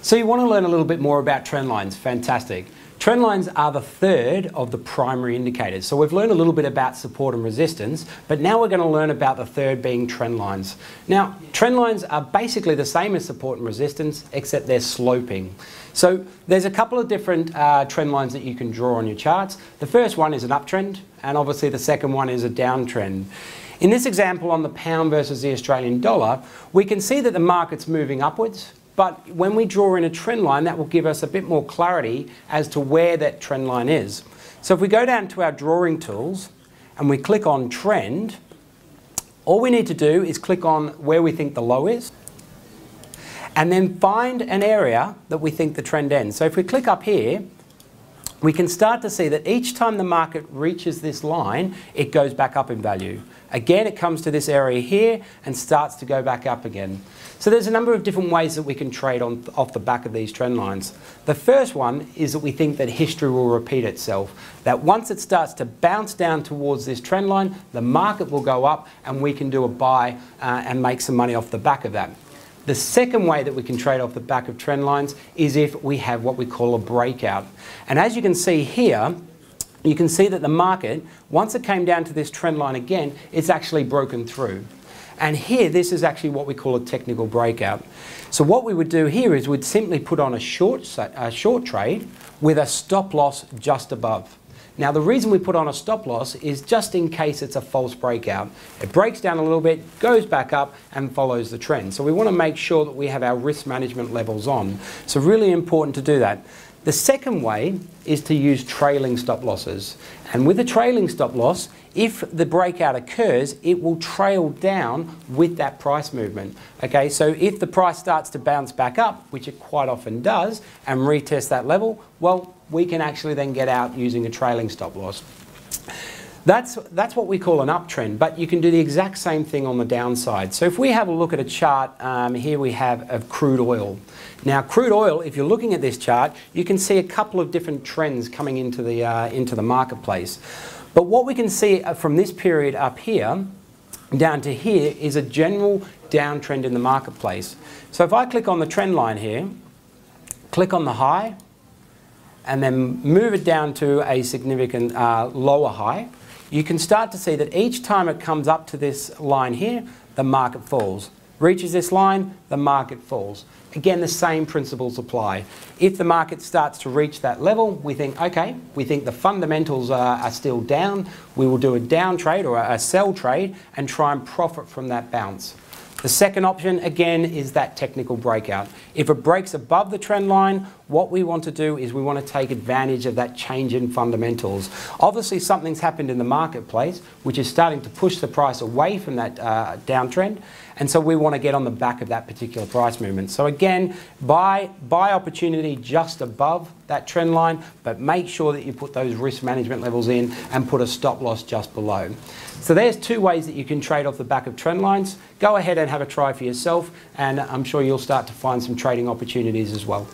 So you want to learn a little bit more about trend lines. Fantastic. Trend lines are the third of the primary indicators. So we've learned a little bit about support and resistance, but now we're going to learn about the third being trend lines. Now, trend lines are basically the same as support and resistance, except they're sloping. So there's a couple of different trend lines that you can draw on your charts. The first one is an uptrend, and obviously the second one is a downtrend. In this example on the pound versus the Australian dollar, we can see that the market's moving upwards. But when we draw in a trend line, that will give us a bit more clarity as to where that trend line is. So if we go down to our drawing tools and we click on trend, all we need to do is click on where we think the low is and then find an area that we think the trend ends. So if we click up here, we can start to see that each time the market reaches this line, it goes back up in value. Again, it comes to this area here and starts to go back up again. So there's a number of different ways that we can trade off the back of these trend lines. The first one is that we think that history will repeat itself. That once it starts to bounce down towards this trend line, the market will go up and we can do a buy and make some money off the back of that. The second way that we can trade off the back of trend lines is if we have what we call a breakout. And as you can see here, you can see that the market, once it came down to this trend line again, it's actually broken through. And here, this is actually what we call a technical breakout. So what we would do here is we'd simply put on a short trade with a stop loss just above. Now the reason we put on a stop loss is just in case it's a false breakout. It breaks down a little bit, goes back up and follows the trend. So we want to make sure that we have our risk management levels on. So really important to do that. The second way is to use trailing stop losses. And with a trailing stop loss, if the breakout occurs, it will trail down with that price movement. Okay, so if the price starts to bounce back up, which it quite often does, and retest that level, well, we can actually then get out using a trailing stop loss. That's what we call an uptrend, but you can do the exact same thing on the downside. So if we have a look at a chart, here we have of crude oil. Now crude oil, if you're looking at this chart, you can see a couple of different trends coming into the marketplace. But what we can see from this period up here down to here is a general downtrend in the marketplace. So if I click on the trend line here, click on the high, and then move it down to a significant lower high, you can start to see that each time it comes up to this line here, the market falls. Reaches this line, the market falls. Again, the same principles apply. If the market starts to reach that level, we think, okay, we think the fundamentals are still down. We will do a down trade or a sell trade and try and profit from that bounce. The second option, again, is that technical breakout. If it breaks above the trend line, what we want to do is we want to take advantage of that change in fundamentals. Obviously, something's happened in the marketplace, which is starting to push the price away from that downtrend, and so we want to get on the back of that particular price movement. So again, buy opportunity just above that trend line, but make sure that you put those risk management levels in and put a stop loss just below. So there's two ways that you can trade off the back of trend lines. Go ahead and have a try for yourself, and I'm sure you'll start to find some trading opportunities as well.